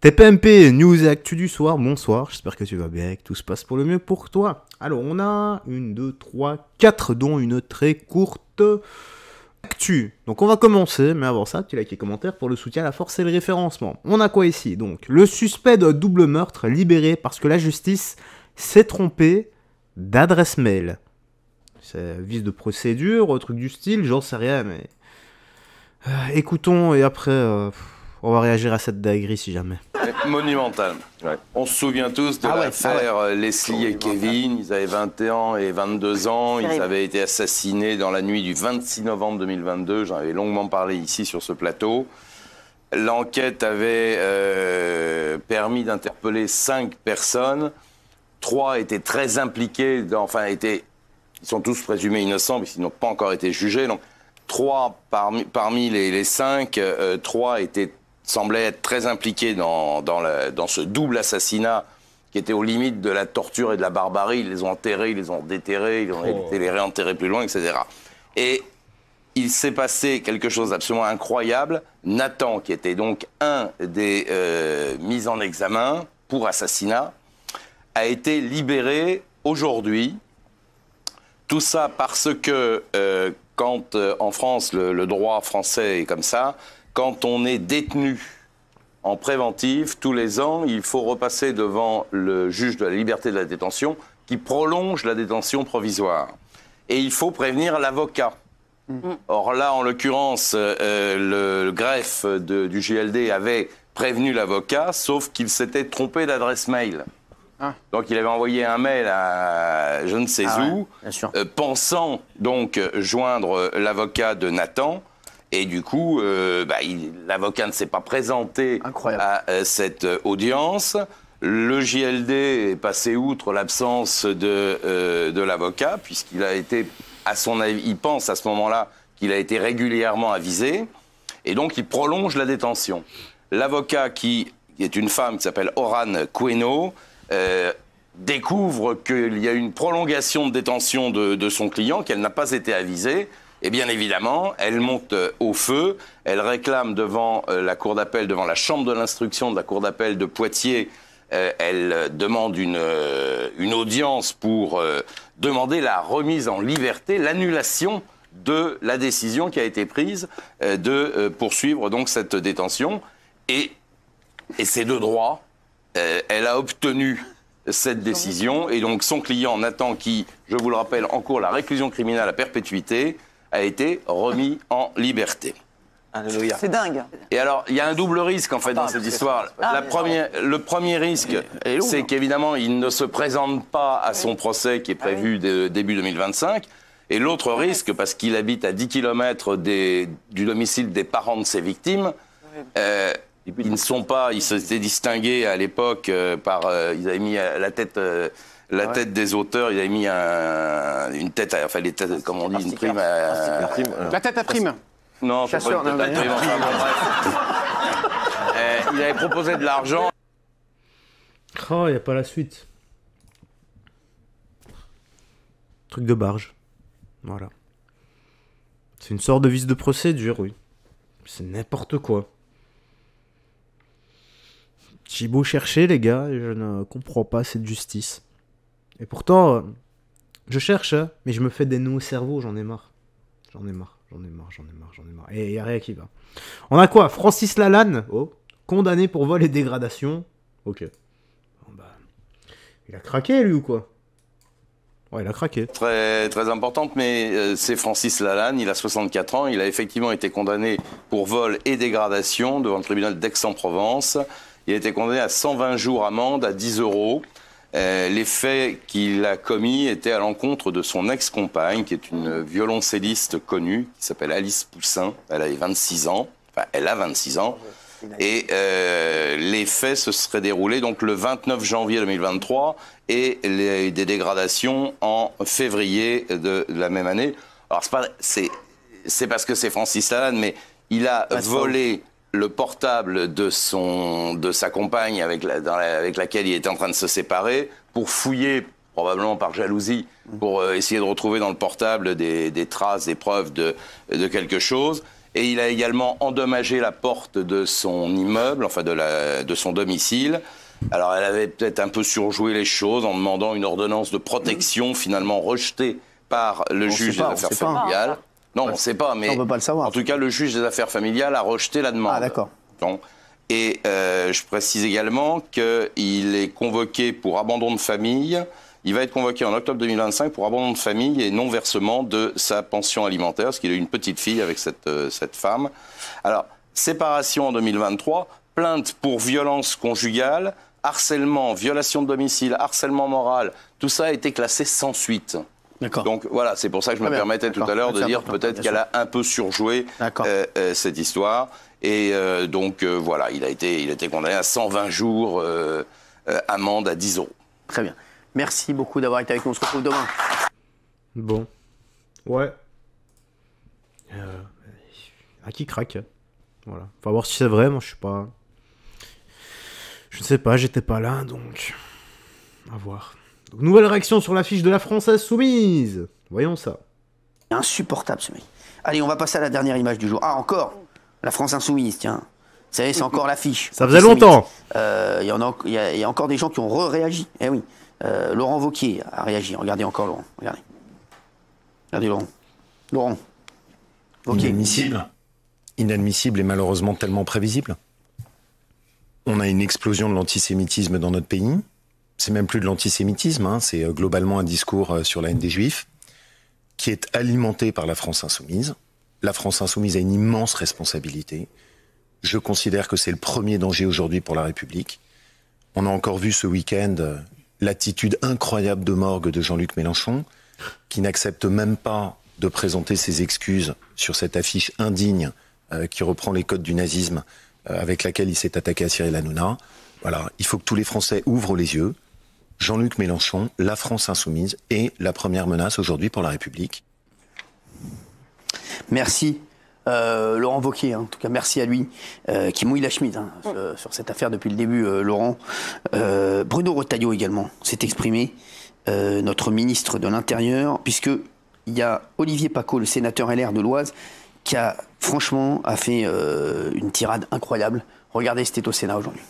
TPMP, news et actu du soir, bonsoir, j'espère que tu vas bien et que tout se passe pour le mieux pour toi. Alors on a 1, 2, 3, 4 dont une très courte actu. Donc on va commencer, mais avant ça, tu likes les commentaires pour le soutien à la force et le référencement. On a quoi ici? Donc le suspect de double meurtre libéré parce que la justice s'est trompée d'adresse mail. C'est vice de procédure, truc du style, j'en sais rien, mais... écoutons et après... on va réagir à cette dinguerie si jamais. Monumental. Ouais. On se souvient tous de l'affaire Leslie et Kevin. Ils avaient 21 ans et 22 ans. Ils avaient été assassinés dans la nuit du 26 novembre 2022. J'en avais longuement parlé ici sur ce plateau. L'enquête avait permis d'interpeller 5 personnes. 3 étaient très impliqués, ils sont tous présumés innocents puisqu'ils n'ont pas encore été jugés. Donc 3 parmi les 5, 3 semblaient être très impliqués dans ce double assassinat qui était aux limites de la torture et de la barbarie. Ils les ont enterrés, ils les ont déterrés, ils ont été les réenterrés plus loin, etc. Et il s'est passé quelque chose d'absolument incroyable. Nathan, qui était donc un des mis en examen pour assassinat, a été libéré aujourd'hui. Tout ça parce que quand en France, le droit français est comme ça, quand on est détenu en préventive, tous les ans, il faut repasser devant le juge de la liberté de la détention qui prolonge la détention provisoire. Et il faut prévenir l'avocat. Or là, en l'occurrence, le greffe du JLD avait prévenu l'avocat, sauf qu'il s'était trompé d'adresse mail. Donc il avait envoyé un mail à je ne sais où, pensant donc joindre l'avocat de Nathan. Et du coup, l'avocat ne s'est pas présenté à cette audience. Le JLD est passé outre l'absence de l'avocat, puisqu'il a été, à son avis, il pense à ce moment-là qu'il a été régulièrement avisé. Et donc, il prolonge la détention. L'avocat, qui est une femme qui s'appelle Oran Queno, découvre qu'il y a une prolongation de détention de son client, qu'elle n'a pas été avisée. Et bien évidemment, elle monte au feu, elle réclame devant la cour d'appel, devant la chambre de l'instruction de la cour d'appel de Poitiers, elle demande une audience pour demander la remise en liberté, l'annulation de la décision qui a été prise de poursuivre donc cette détention. Et c'est de droit, elle a obtenu cette décision et donc son client Nathan, qui, je vous le rappelle, encourt la réclusion criminelle à perpétuité, a été remis en liberté. Alléluia. C'est dingue. Et alors, il y a un double risque en fait dans cette histoire. Le premier risque, c'est qu'évidemment, il ne se présente pas à son procès qui est prévu début 2025. Et l'autre risque, parce qu'il habite à 10 km du domicile des parents de ses victimes, ils ne sont pas, ils s'étaient distingués à l'époque par, ils avaient mis la tête des auteurs, il avait mis une tête, enfin les têtes, comme on dit, une prime. La tête à prime. Non, c'est pas une tête à prime. Enfin, bon, bref. Il avait proposé de l'argent. Oh, il n'y a pas la suite. Truc de barge. Voilà. C'est une sorte de vice de procédure, oui. C'est n'importe quoi. J'ai beau chercher, les gars, et je ne comprends pas cette justice. Et pourtant, je cherche, hein, mais je me fais des nœuds au cerveau, j'en ai marre. J'en ai marre. Et il n'y a rien qui va. On a quoi? Francis Lalanne, condamné pour vol et dégradation. Ok. Bon, bah, il a craqué, lui, ou quoi? Ouais, il a craqué. Très, très importante, mais c'est Francis Lalanne, il a 64 ans, il a effectivement été condamné pour vol et dégradation devant le tribunal d'Aix-en-Provence. Il a été condamné à 120 jours amende, à 10 €. Les faits qu'il a commis étaient à l'encontre de son ex-compagne, qui est une violoncelliste connue, qui s'appelle Alice Poussin. Elle avait 26 ans. Enfin, elle a 26 ans. Et les faits se seraient déroulés donc le 29 janvier 2023 et des dégradations en février de la même année. Alors, c'est parce que c'est Francis Lalanne, mais il a volé le portable de sa compagne avec laquelle il était en train de se séparer pour fouiller, probablement par jalousie, pour essayer de retrouver dans le portable des traces, des preuves de quelque chose. Et il a également endommagé la porte de son immeuble, enfin de son domicile. Alors elle avait peut-être un peu surjoué les choses en demandant une ordonnance de protection finalement rejetée par le juge des affaires familiales. Non, on ne sait pas, mais on peut pas le savoir. En tout cas, le juge des affaires familiales a rejeté la demande. Ah, d'accord. Et je précise également qu'il est convoqué pour abandon de famille. Il va être convoqué en octobre 2025 pour abandon de famille et non-versement de sa pension alimentaire, parce qu'il a eu une petite fille avec cette femme. Alors, séparation en 2023, plainte pour violence conjugale, harcèlement, violation de domicile, harcèlement moral, tout ça a été classé sans suite. Donc voilà, c'est pour ça que je me permettais tout à l'heure de dire peut-être qu'elle a un peu surjoué cette histoire. Et donc voilà, il a été condamné à 120 jours, amende à 10 €. Très bien. Merci beaucoup d'avoir été avec nous. On se retrouve demain. Bon. Ouais. Qui craque. Voilà. Faut voir si c'est vrai, moi je suis pas... Je ne sais pas, j'étais pas là, donc... À voir. Donc, nouvelle réaction sur l'affiche de la France Insoumise. Voyons ça. Insupportable ce mec. Allez, on va passer à la dernière image du jour. Ah, encore la France Insoumise, tiens. Vous savez, c'est encore l'affiche. Ça faisait longtemps. Il y a encore des gens qui ont réagi. Eh oui. Laurent Wauquiez a réagi. Regardez encore Laurent. Regardez Laurent. Laurent. Wauquiez. Inadmissible. Inadmissible et malheureusement tellement prévisible. On a une explosion de l'antisémitisme dans notre pays. C'est même plus de l'antisémitisme, hein, c'est globalement un discours sur la haine des Juifs qui est alimenté par la France Insoumise. La France Insoumise a une immense responsabilité. Je considère que c'est le premier danger aujourd'hui pour la République. On a encore vu ce week-end l'attitude incroyable de morgue de Jean-Luc Mélenchon, qui n'accepte même pas de présenter ses excuses sur cette affiche indigne qui reprend les codes du nazisme avec laquelle il s'est attaqué à Cyril Hanouna. Voilà, il faut que tous les Français ouvrent les yeux. Jean-Luc Mélenchon, la France Insoumise est la première menace aujourd'hui pour la République. Merci. Laurent Wauquiez, en tout cas merci à lui qui mouille la chemise sur cette affaire depuis le début, Laurent. Bruno Retailleau également s'est exprimé, notre ministre de l'Intérieur, puisque il y a Olivier Paccaud, le sénateur LR de l'Oise, qui a franchement fait une tirade incroyable. Regardez, c'était au Sénat aujourd'hui.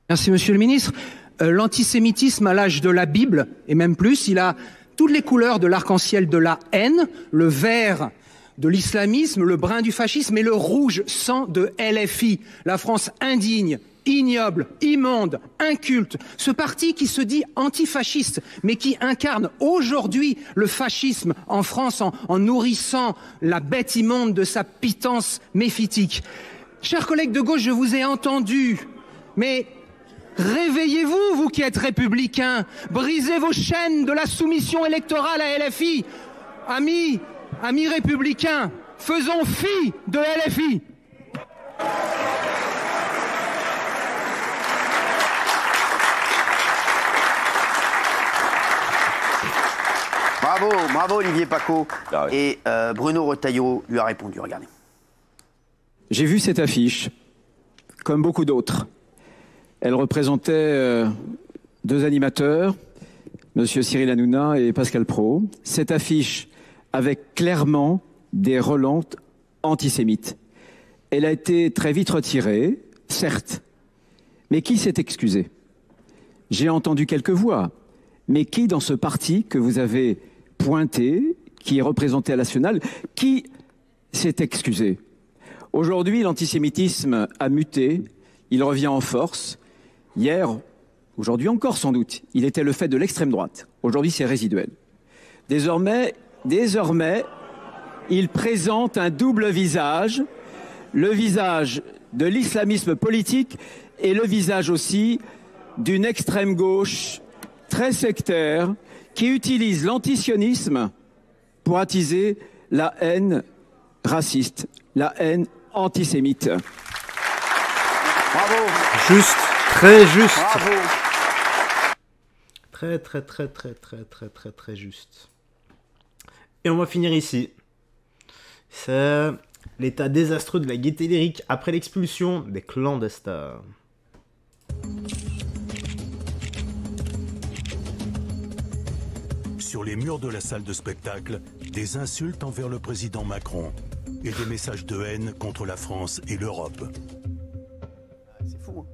Merci Monsieur le Ministre. L'antisémitisme à l'âge de la Bible, et même plus, il a toutes les couleurs de l'arc-en-ciel de la haine, le vert de l'islamisme, le brun du fascisme et le rouge sang de LFI, la France indigne, ignoble, immonde, inculte, ce parti qui se dit antifasciste, mais qui incarne aujourd'hui le fascisme en France en nourrissant la bête immonde de sa pitance méphitique. Chers collègues de gauche, je vous ai entendu, mais réveillez-vous, vous qui êtes républicains, brisez vos chaînes de la soumission électorale à LFI. Amis républicains, faisons fi de LFI. Bravo Olivier Paccaud. Et Bruno Retailleau lui a répondu, regardez. J'ai vu cette affiche, comme beaucoup d'autres. Elle représentait deux animateurs, M. Cyril Hanouna et Pascal Praud. Cette affiche avec clairement des relents antisémites. Elle a été très vite retirée, certes, mais qui s'est excusé? J'ai entendu quelques voix, mais qui dans ce parti que vous avez pointé, qui est représenté à la nationale, qui s'est excusé? Aujourd'hui, l'antisémitisme a muté, il revient en force. Hier, aujourd'hui encore sans doute, il était le fait de l'extrême droite. Aujourd'hui, c'est résiduel. Désormais, il présente un double visage, le visage de l'islamisme politique et le visage aussi d'une extrême gauche très sectaire qui utilise l'antisionisme pour attiser la haine raciste, la haine antisémite. Bravo. Juste, très juste. Bravo. Très juste. Et on va finir ici. C'est l'état désastreux de la gaieté lyrique après l'expulsion des clandestins. Sur les murs de la salle de spectacle, des insultes envers le président Macron. et des messages de haine contre la France et l'Europe. C'est fou.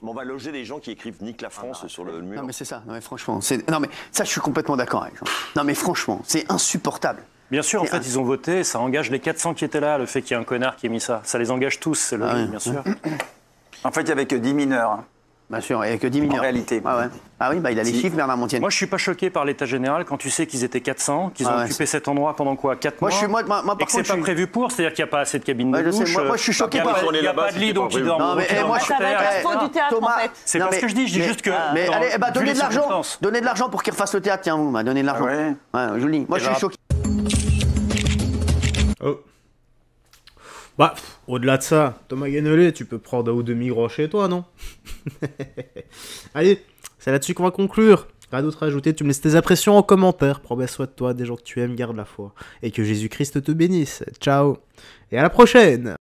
On va loger des gens qui écrivent Nique la France sur le mur. Non mais c'est ça, non mais franchement, non mais ça je suis complètement d'accord avec Jean. Non mais franchement, c'est insupportable. Bien sûr, en fait, ils ont voté, ça engage les 400 qui étaient là, le fait qu'il y ait un connard qui ait mis ça. Ça les engage tous, c'est logique, bien sûr. En fait, il n'y avait que 10 mineurs. Bien sûr, il n'y avait que 10 mineurs. En réalité. Ah oui, il a les chiffres, Bernard Montiel. Moi, je ne suis pas choqué par l'état général quand tu sais qu'ils étaient 400, qu'ils ont occupé cet endroit pendant quoi 4 mois et que c'est pas prévu pour, c'est-à-dire qu'il n'y a pas assez de cabines de douche. Moi, je suis choqué par... Il n'y a pas de lit, donc ils dorment. Ça va être trop du théâtre, en fait. C'est pas ce que je dis, je dis juste que... Mais allez, donnez de l'argent pour qu'ils refassent le théâtre, tiens, vous, donnez de l'argent. Ouais, je vous le dis. Moi, je suis choqué. Oh. Bah, au-delà de ça, Thomas Guénolé, tu peux prendre un ou deux migrants chez toi, non? Allez, c'est là-dessus qu'on va conclure. Rien d'autre à ajouter, tu me laisses tes impressions en commentaire. Prends bien soin de toi, des gens que tu aimes, garde la foi. Et que Jésus-Christ te bénisse. Ciao. Et à la prochaine.